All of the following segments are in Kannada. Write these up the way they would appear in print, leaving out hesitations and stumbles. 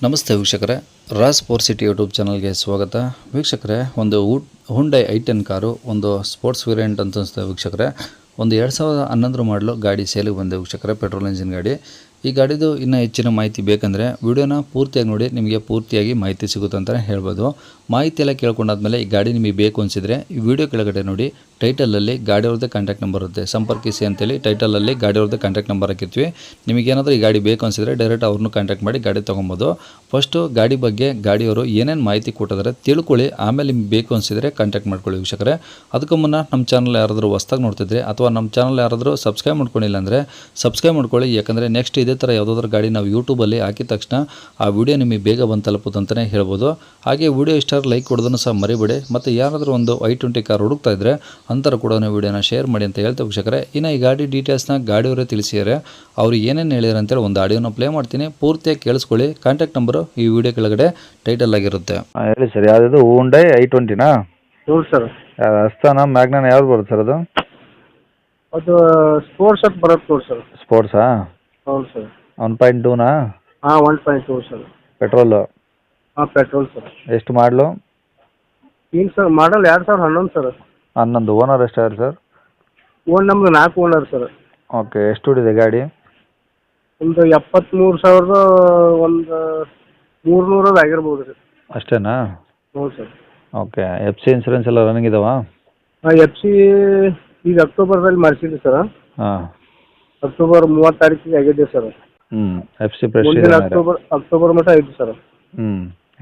ನಮಸ್ತೆ ವೀಕ್ಷಕರೇ, ರಾಸ್ ಫೋರ್ ಸಿಟಿ ಯೂಟ್ಯೂಬ್ ಚಾನಲ್ಗೆ ಸ್ವಾಗತ. ವೀಕ್ಷಕರೇ, ಒಂದು ಹುಂಡೈ i10 ಕಾರು ಒಂದು ಸ್ಪೋರ್ಟ್ಸ್ ವೇರಿಯಂಟ್ ಅಂತ ಅನಿಸ್ತದೆ ವೀಕ್ಷಕರೇ. ಒಂದು 2011 ಮಾಡಲು ಗಾಡಿ ಸೇಲಿಗೆ ಬಂದೆ ವೀಕ್ಷಕರೇ, ಪೆಟ್ರೋಲ್ ಇಂಜಿನ್ ಗಾಡಿ. ಈ ಗಾಡಿದು ಇನ್ನೂ ಹೆಚ್ಚಿನ ಮಾಹಿತಿ ಬೇಕಂದರೆ ವಿಡಿಯೋನ ಪೂರ್ತಿಯಾಗಿ ನೋಡಿ, ನಿಮಗೆ ಪೂರ್ತಿಯಾಗಿ ಮಾಹಿತಿ ಸಿಗುತ್ತೆ ಅಂತಲೇ ಹೇಳ್ಬೋದು. ಮಾಹಿತಿ ಎಲ್ಲ ಕೇಳ್ಕೊಂಡಾದ್ಮೇಲೆ ಈ ಗಾಡಿ ನಿಮಗೆ ಬೇಕು ಅನಿಸಿದರೆ ಈ ವಿಡಿಯೋ ಕೆಳಗಡೆ ನೋಡಿ, ಟೈಟಲಲ್ಲಿ ಗಾಡಿಯವ್ರದ್ದೇ ಕಾಂಟ್ಯಾಕ್ಟ್ ನಂಬರ್ ಇರುತ್ತೆ, ಸಂಪರ್ಕಿಸಿ ಅಂತೇಳಿ ಟೈಟಲಲ್ಲಿ ಗಾಡಿಯವ್ರದ್ದೇ ಕಾಂಟ್ಯಾಕ್ಟ್ ನಂಬರ್ ಹಾಕಿರ್ತೀವಿ. ನಿಮಗೇನಾದರೂ ಈ ಗಾಡಿ ಬೇಕು ಅನಿಸಿದರೆ ಡೈರೆಕ್ಟ್ ಅವ್ರನ್ನೂ ಕಾಂಟ್ಯಾಕ್ಟ್ ಮಾಡಿ ಗಾಡಿ ತೊಗೊಬೋದು. ಫಸ್ಟು ಗಾಡಿ ಬಗ್ಗೆ ಗಾಡಿಯವರು ಏನೇನು ಮಾಹಿತಿ ಕೊಟ್ಟಿದ್ದಾರೆ ತಿಳ್ಕೊಳ್ಳಿ, ಆಮೇಲೆ ನಿಮ್ಗೆ ಬೇಕು ಅನಿಸಿದರೆ ಕಾಂಟ್ಯಾಕ್ಟ್ ಮಾಡ್ಕೊಳ್ಳಿ ವೀಕ್ಷಕರೇ. ಅದಕ್ಕೂ ಮುನ್ನ ನಮ್ಮ ಚಾನಲ್ ಯಾರಾದರೂ ಹೊಸ್ದಾಗಿ ನೋಡ್ತಿದ್ರೆ ಅಥವಾ ನಮ್ಮ ಚಾನಲ್ ಯಾರಾದರೂ ಸಬ್ಸ್ಕ್ರೈಬ್ ಮಾಡ್ಕೊಂಡಿಲ್ಲ ಅಂದರೆ ಸಬ್ಸ್ಕ್ರೈಬ್ ಮಾಡ್ಕೊಳ್ಳಿ. ಯಾಕಂದರೆ ನೆಕ್ಸ್ಟ್ ಇದೇ ಥರ ಯಾವುದಾದ್ರೂ ಗಾಡಿ ನಾವು ಯೂಟ್ಯೂಬಲ್ಲಿ ಹಾಕಿದ ತಕ್ಷಣ ಆ ವಿಡಿಯೋ ನಿಮಗೆ ಬೇಗ ಬಂದು ತಲುಪುತ್ತೆ ಅಂತಲೇ ಹೇಳ್ಬೋದು. ಹಾಗೆ ವಿಡಿಯೋ ಇಷ್ಟ ಲೈಕ್ ಕೊಡೋದನ್ನು ಸಹ ಮರಿಬೇಡಿ. ಮತ್ತು ಯಾರಾದರೂ ಒಂದು i20 ಕಾರ್ ಹುಡುಕ್ತಾ ಇದ್ದರೆ ಅಂತರ ಕೂಡ ವಿಡಿಯೋನ ಶೇರ್ ಮಾಡಿ ಅಂತ ಹೇಳ್ತಾ ವೀಕ್ಷಕರೇ. ಇನ್ನು ಈ ಗಾಡಿ ಡೀಟೇಲ್ಸ್ನ ಗಾಡಿಯವರೇ ತಿಳಿಸಿದ್ದಾರೆ, ಅವರು ಏನೇನು ಹೇಳಿದ್ದಾರೆ ಅಂತೇಳಿ ಒಂದು ಆಡಿಯೋನ ಪ್ಲೇ ಮಾಡ್ತೀನಿ, ಪೂರ್ತಿಯಾಗಿ ಕೇಳಿಸ್ಕೊಳ್ಳಿ. ಕಾಂಟ್ಯಾಕ್ಟ್ ನಂಬರು ಈ ವಿಡಿಯೋ ಕೆಳಗಡೆ ಟೈಟಲ್ ಆಗಿರುತ್ತೆ. ಹೇಳಿ ಸರ್, ಯಾವುದು ಹುಂಡೈ i20ನಾ? ಹೌದು ಸರ್. ಅಸ್ತಾನ ಮ್ಯಾಗ್ನಾನ ಯಾವ್ದು ಬರುತ್ತೆ ಸರ್ ಅದು? ಅದು ಸ್ಪೋರ್ಟ್ಸ್ ಅಂತ ಬರುತ್ತೆ ನೋಡಿ ಸರ್. ಸ್ಪೋರ್ಟ್ಸಾ? ಹೌದು ಸರ್. 1.2ನಾ? ಹಾಂ, 1.2 ಸರ್. ಪೆಟ್ರೋಲು? ಹಾಂ, ಪೆಟ್ರೋಲ್ ಸರ್. ಎಷ್ಟು ಮಾಡಲು? ಏನು ಸರ್, ಮಾಡಲ್ 2011 ಸರ್. 11. ಓನರ್ ಎಷ್ಟಾದ್ರು ಸರ್? ನಮ್ಮದು 4 ಓನರ್ ಸರ್. ಓಕೆ. ಎಷ್ಟು ಹೊಡಿದೆ ಗಾಡಿ? ಒಂದು 73,000 ಒಂದು 300 ಆಗಿರ್ಬೋದು ರೀ. ಅಷ್ಟೇನಾ? ಹೌದು ಸರ್. ಓಕೆ. FC ಇನ್ಸೂರೆನ್ಸ್ ಎಲ್ಲ ರನ್ನಿಂಗ್ ಇದಾವಾ? ಹಾಂ, FC ಈಗ ಅಕ್ಟೋಬರ್ದಲ್ಲಿ ಮಾಡಿಸಿದ್ವಿ ಸರ್. ಹಾಂ, ಅಕ್ಟೋಬರ್ 30 ತಾರೀಕಿಗೆ ಆಗಿದೆ ಸರ್. FC ಫ್ರೆಶ್ ಇದೆ. ಮುಂದಿನ ಅಕ್ಟೋಬರ್ ಮಟ್ಟ ಐತಿ ಸರ್.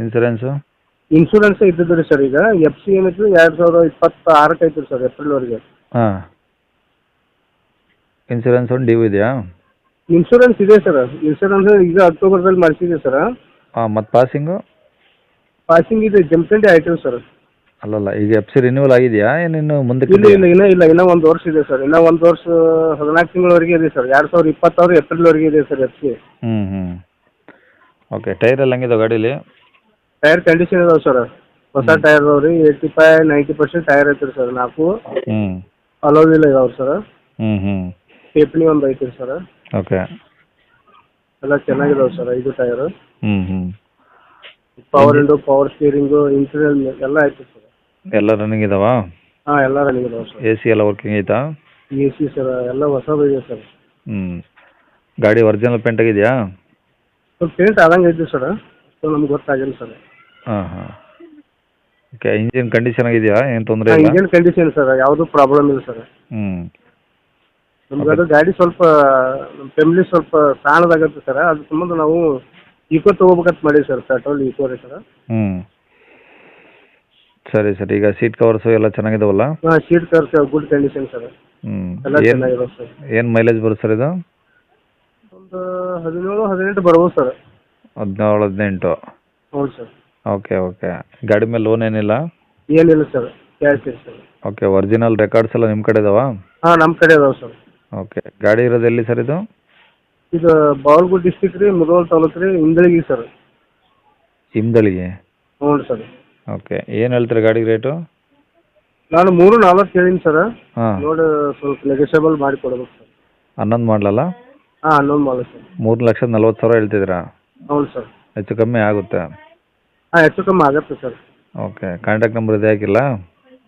ಇನ್ಸೂರೆನ್ಸು? ಇನ್ಶೂರೆನ್ಸ್ ಇದ್ದಿದ್ದು ರೀ ಸರ್. ಈಗ FC ಏನೈತಿ 2026 ಐತಿ ಸರ್, ಏಪ್ರಿಲ್ವರೆಗೆ. ಹಾಂ. ಇನ್ಸೂರೆನ್ಸ್ ಒಂದು ಡ್ಯೂ ಇದೆಯಾ? ಇನ್ಶೂರೆನ್ಸ್ ಇದೆ ಸರ್. ಇನ್ಶೂರೆನ್ಸ್ ಈಗ ಅಕ್ಟೋಬರ್ದಲ್ಲಿ ಮಾಡಿಸಿದೆ ಸರ್. ಹಾಂ. ಮತ್ತು ಪಾಸಿಂಗು? ಪಾಸಿಂಗ್ ಇದೆ, ಜಂಪ್ಸೆಂಟ್ ಆಯ್ತು ಸರ್. ಅಲ್ಲಲ್ಲ, ಈಗ FC ರಿನ್ಯೂವಲ್ ಆಗಿದೆಯಾ ಏನಿನ್ನು ಮುಂದಕ್ಕೆ? ಇನ್ನೂ 1 ವರ್ಷ ಇದೆ ಸರ್. ಇನ್ನೂ 1 ವರ್ಷ 14 ತಿಂಗಳವರೆಗೆ ಇದೆ ಸರ್. 2026 ಏಪ್ರಿಲ್ವರೆಗೆ ಇದೆ ಸರ್ FC. ಓಕೆ. ಟೈರ್ ಎಲ್ಲ ಹೆಂಗಿದೆ ಗಾಡೀಲಿ? ಟೈರ್ ಕಂಡೀಷನ್ ಇದಾವೆ ಸರ್. ಹೊಸ ಟೈರ್ ಅದಾವೆ ರೀ. 85-90% ಟೈರ್ ಐತ್ರಿ ಸರ್. 4 ಅಲೋ ವೀಲ್ ಇದಾವೆ ಸರ್. ಸ್ಟೆಪ್ನಿ ಒಂದು ಐತ್ರಿ ಸರ್. ಓಕೆ. ಎಲ್ಲ ಚೆನ್ನಾಗಿದಾವೆ sir 5 tyre. Power window, power steering, ಇಂಟೀರಿಯಲ್ ಎಲ್ಲ ಐತಿ ಸರ್. ಎಲ್ಲ ರನ್ನಿಂಗ್ ಇದಾವಾ? ಹಾಂ, ಎಲ್ಲ ರನ್ನಿಂಗ್ ಇದಾವೆ ಸರ್. AC ಎಲ್ಲ ವರ್ಕಿಂಗ್ ಐತಾ? AC ಸರ್ ಎಲ್ಲ ಹೊಸದು ಇದೆ ಸರ್. ಗಾಡಿ ಒರಿಜಿನಲ್ ಪೇಂಟ್ ಆಗಿದೆಯಾ? ಸ್ವಲ್ಪ ಪೇಂಟ್ ಆದಂಗೆ ಐತಿ ಸರ್, ಸೊ ನಮ್ಗೆ ಗೊತ್ತಾಗಿಲ್ಲ ಸರ್. ಹಾಂ. ಓಕೆ. ಇಂಜಿನ್ ಕಂಡೀಷನ್ ಆಗಿದೆಯಾ? ಏನು ತೊಂದರೆ ಇಲ್ಲ? ಇಂಜಿನ್ ಕಂಡೀಷನ್ ಸರ್, ಯಾವುದೂ ಪ್ರಾಬ್ಲಮ್ ಇಲ್ಲ ಸರ್. ನಮ್ಗೆ ಅದು ಗಾಡಿ ಸ್ವಲ್ಪ ನಮ್ಮ ಫ್ಯಾಮಿಲಿ ಸ್ವಲ್ಪ ಸಾಣದಾಗತ್ತೆ ಸರ್. ಅದ್ರ ಸಂಬಂಧ ನಾವು ಈಕೋ ತೊಗೋಬೇಕಂತ ಮಾಡೀವಿ ಸರ್, ಪೆಟ್ರೋಲ್ ಈಕೋ ರೀ ಸರ್. ಸರಿ ಸರ್. ಈಗ ಸೀಟ್ ಕವರ್ಸು ಎಲ್ಲ ಚೆನ್ನಾಗಿದಾವಲ್ಲ? ಹಾಂ, seat covers good condition sir. ಎಲ್ಲ ಚೆನ್ನಾಗಿದಾವೆ ಸರ್. ಏನು ಮೈಲೇಜ್ ಬರುತ್ತೆ ಸರ್ ಇದು? ಒಂದು 17-18 ಬರ್ಬೋದು ಸರ್. 17-18? ಹೌದು ಸರ್. ಓಕೆ. ಗಾಡಿ ಮೇಲೆ ಲೋನ್ ಏನಿಲ್ಲ? ಏನಿಲ್ಲ ಸರ್, ಕ್ಯಾಶ್ ಇದೆ ಸರ್. ಓಕೆ. ಒರಿಜಿನಲ್ ರೆಕಾರ್ಡ್ಸ್ ಎಲ್ಲ ನಿಮ್ಮ ಕಡೆ ಇದಾವಾ? ಹಾಂ, ನಮ್ಮ ಕಡೆ ಇದಾವೆ ಸರ್. ಓಕೆ. ಗಾಡಿ ಇರೋದು ಎಲ್ಲಿ ಸರ್ ಇದು? ಇದು ಬಾಗಲಕೋಟೆ ಡಿಸ್ಟಿಕ್ ರೀ, ಮುಧೋಳ ತಾಲೂಕು ರೀ, ಇಂದಳಿಗೆ ಸರ್. ಇಂದಳಿಗೆ? ಹ್ಞೂ ಸರ್. ಓಕೆ. ಏನು ಹೇಳ್ತೀರಾ ಗಾಡಿಗೆ ರೇಟು? ನಾನು 3-4 ಹೇಳಿನಿ ಸರ್. ಹಾಂ. ನೋಡಿ ಸ್ವಲ್ಪ ನೆಗೋಷಿಯಬಲ್ ಮಾಡಿ ಕೊಡ್ಬೇಕು ಸರ್. 11 ಮಾಡಲಲ್ಲ? ಹಾಂ, 11 ಮಾಡಲ ಸರ್. 3,40,000 ಹೇಳ್ತಿದ್ದೀರಾ? ಹೌದು ಸರ್. ಹೆಚ್ಚು ಕಮ್ಮಿ ಆಗುತ್ತೆ? ಹಾಂ, ಹೆಚ್ಚು ಕಮ್ಮಿ ಆಗುತ್ತೆ ಸರ್. ಓಕೆ. ಕಾಂಟ್ಯಾಕ್ಟ್ ನಂಬರ್ ಇದೆ ಹಾಕಿಲ್ಲ?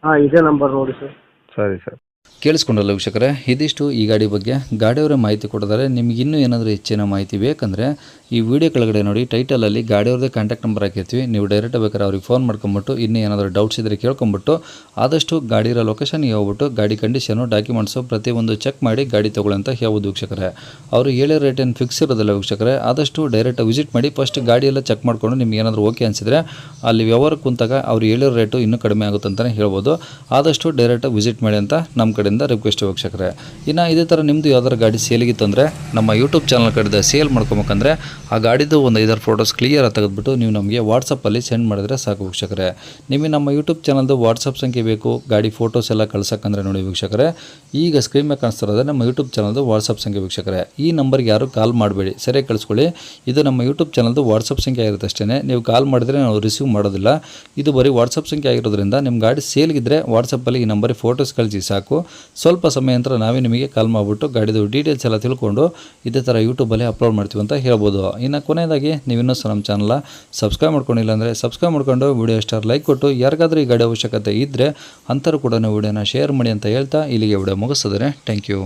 ಹಾಂ, ಇದೇ ನಂಬರ್ ನೋಡಿ ಸರ್. ಸರಿ ಸರ್. ಕೇಳಿಸ್ಕೊಂಡಲ್ಲ ವೀಕ್ಷಕರೇ, ಇದಿಷ್ಟು ಈ ಗಾಡಿ ಬಗ್ಗೆ ಗಾಡಿಯವರೇ ಮಾಹಿತಿ ಕೊಟ್ಟಿದ್ದಾರೆ. ನಿಮ್ಗೆ ಇನ್ನೂ ಏನಾದರೂ ಹೆಚ್ಚಿನ ಮಾಹಿತಿ ಬೇಕಂದರೆ ಈ ವಿಡಿಯೋ ಕೆಳಗಡೆ ನೋಡಿ, ಟೈಟಲಲ್ಲಿ ಗಾಡಿಯವ್ರದ್ದೇ ಕಾಂಟ್ಯಾಕ್ಟ್ ನಂಬರ್ ಹಾಕಿರ್ತೀವಿ. ನೀವು ಡೈರೆಕ್ಟ್ ಬೇಕಾದ್ರೆ ಅವ್ರಿಗೆ ಫೋನ್ ಮಾಡ್ಕೊಂಬಿಟ್ಟು ಇನ್ನೂ ಏನಾದರೂ ಡೌಟ್ಸ್ ಇದ್ದರೆ ಕೇಳ್ಕೊಂಬಿಟ್ಟು ಆದಷ್ಟು ಗಾಡಿ ಇರೋ ಲೊಕೇಶನ್ಗೆ ಹೋಗ್ಬಿಟ್ಟು ಗಾಡಿ ಕಂಡೀಷನು, ಡಾಕ್ಯುಮೆಂಟ್ಸು ಪ್ರತಿಯೊಂದು ಚೆಕ್ ಮಾಡಿ ಗಾಡಿ ತೊಗೊಳ್ಳಂತ ಹೇಳ್ಬೋದು ವೀಕ್ಷಕರೇ. ಅವರು ಹೇಳಿರೋ ರೇಟ್ ಏನು ಫಿಕ್ಸ್ ಇರೋದಿಲ್ಲ ವೀಕ್ಷಕರೇ. ಆದಷ್ಟು ಡೈರೆಕ್ಟ್ ವಿಸಿಟ್ ಮಾಡಿ, ಫಸ್ಟ್ ಗಾಡಿ ಎಲ್ಲ ಚೆಕ್ ಮಾಡಿಕೊಂಡು ನಿಮ್ಗೆ ಏನಾದರೂ ಓಕೆ ಅನಿಸಿದರೆ ಅಲ್ಲಿ ವ್ಯವಹಾರಕ್ಕೆ ಕುಂತಾಗ ಅವ್ರು ಹೇಳಿರೋ ರೇಟು ಇನ್ನೂ ಕಡಿಮೆ ಆಗುತ್ತೆ ಅಂತಲೇ ಹೇಳ್ಬೋದು. ಆದಷ್ಟು ಡೈರೆಕ್ಟ್ ವಿಸಿಟ್ ಮಾಡಿ ಅಂತ ನಮ್ಮ ಕಡೆಯಿಂದ ರಿಕ್ವೆಸ್ಟ್ ವೀಕ್ಷಕರೇ. ಇನ್ನು ಇದೇ ಥರ ನಿಮ್ಮದು ಯಾವ್ದಾರು ಗಾಡಿ ಸೇಲಿಗಿತ್ತಂದರೆ ನಮ್ಮ ಯೂಟ್ಯೂಬ್ ಚಾನಲ್ ಕಡೆದ ಸೇಲ್ ಮಾಡ್ಕೊಬೇಕಂದ್ರೆ ಆ ಗಾಡಿದು ಒಂದು 5 ಫೋಟೋಸ್ ಕ್ಲಿಯರಾಗಿ ತೆಗೆದುಬಿಟ್ಟು ನೀವು ನಮಗೆ ವಾಟ್ಸಪ್ಪಲ್ಲಿ ಸೆಂಡ್ ಮಾಡಿದ್ರೆ ಸಾಕು ವೀಕ್ಷಕರೇ. ನಿಮಗೆ ನಮ್ಮ ಯೂಟ್ಯೂಬ್ ಚಾನಲ್ದು ವಾಟ್ಸಪ್ ಸಂಖ್ಯೆ ಬೇಕು ಗಾಡಿ ಫೋಟೋಸ್ ಎಲ್ಲ ಕಳ್ಸೋಕ್ಕಂದ್ರೆ ನೋಡಿ ವೀಕ್ಷಕರೇ, ಈಗ ಸ್ಕ್ರೀನ್ ಮೇಲೆ ಕಾಣಿಸ್ತಿರೋದು ನಮ್ಮ ಯೂಟ್ಯೂಬ್ ಚಾನಲ್ದು ವಾಟ್ಸಪ್ ಸಂಖ್ಯೆ ವೀಕ್ಷಕರೇ. ಈ ನಂಬರ್ಗೆ ಯಾರು ಕಾಲ್ ಮಾಡಬೇಡಿ, ಸರಿಯಾಗಿ ಕಳಿಸ್ಕೊಳ್ಳಿ. ಇದು ನಮ್ಮ ಯೂಟ್ಯೂಬ್ ಚಾನಲ್ದು ವಾಟ್ಸಪ್ ಸಂಖ್ಯೆ ಆಗಿರುತ್ತೆ ಅಷ್ಟೇ. ನೀವು ಕಾಲ್ ಮಾಡಿದರೆ ನಾವು ರಿಸೀವ್ ಮಾಡೋದಿಲ್ಲ. ಇದು ಬರೀ ವಾಟ್ಸಪ್ ಸಂಖ್ಯೆ ಆಗಿರೋದ್ರಿಂದ ನಿಮ್ಮ ಗಾಡಿ ಸೇಲ್ಗಿದ್ರೆ ವಾಟ್ಸಪ್ಪಲ್ಲಿ ಈ ನಂಬರಿಗೆ ಫೋಟೋಸ್ ಕಳಿಸಿ ಸಾಕು. ಸ್ವಲ್ಪ ಸಮಯ ನಂತರ ನಾವೇ ನಿಮಗೆ ಕಾಲ್ ಮಾಡಿಬಿಟ್ಟು ಗಾಡಿದು ಡೀಟೇಲ್ಸ್ ಎಲ್ಲ ತಿಳ್ಕೊಂಡು ಇದೇ ಥರ ಯೂಟ್ಯೂಬಲ್ಲಿ ಅಪ್ಲೋಡ್ ಮಾಡ್ತೀವಿ ಅಂತ ಹೇಳ್ಬೋದು. ಇನ್ನು ಕೊನೆಯದಾಗಿ ನೀವು ಇನ್ನೂ ಸಹ ನಮ್ಮ ಚಾನಲ್ನ ಸಬ್ಸ್ಕ್ರೈಬ್ ಮಾಡ್ಕೊಂಡಿಲ್ಲ ಅಂದರೆ ಸಬ್ಸ್ಕ್ರೈಬ್ ಮಾಡ್ಕೊಂಡು ವಿಡಿಯೋ ಇಷ್ಟ ಲೈಕ್ ಕೊಟ್ಟು ಯಾರಿಗಾದ್ರೂ ಈ ಗಾಡಿ ಅವಶ್ಯಕತೆ ಇದ್ದರೆ ಅಂಥವ್ರು ಕೂಡ ವಿಡಿಯೋನ ಶೇರ್ ಮಾಡಿ ಅಂತ ಹೇಳ್ತಾ ಇಲ್ಲಿಗೆ ವಿಡಿಯೋ ಮುಗಿಸಿದ್ರೆ ಥ್ಯಾಂಕ್ ಯು.